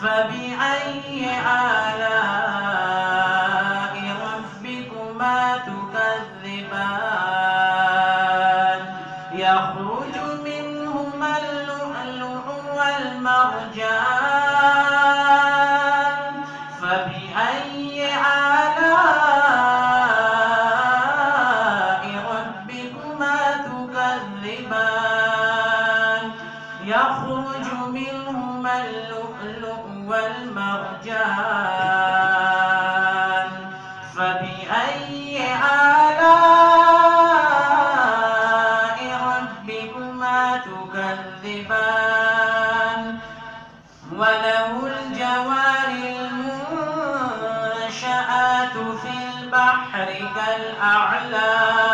فبأي آلاء ربكما تكذبان يخرج منهما اللؤلؤ والمرجان فبأي آلاء ربكما تكذبان يخرج منهما اللؤلؤ والمرجان فبأي آلاء ربكما تكذبان وله الجوار المنشآت في البحر كالأعلام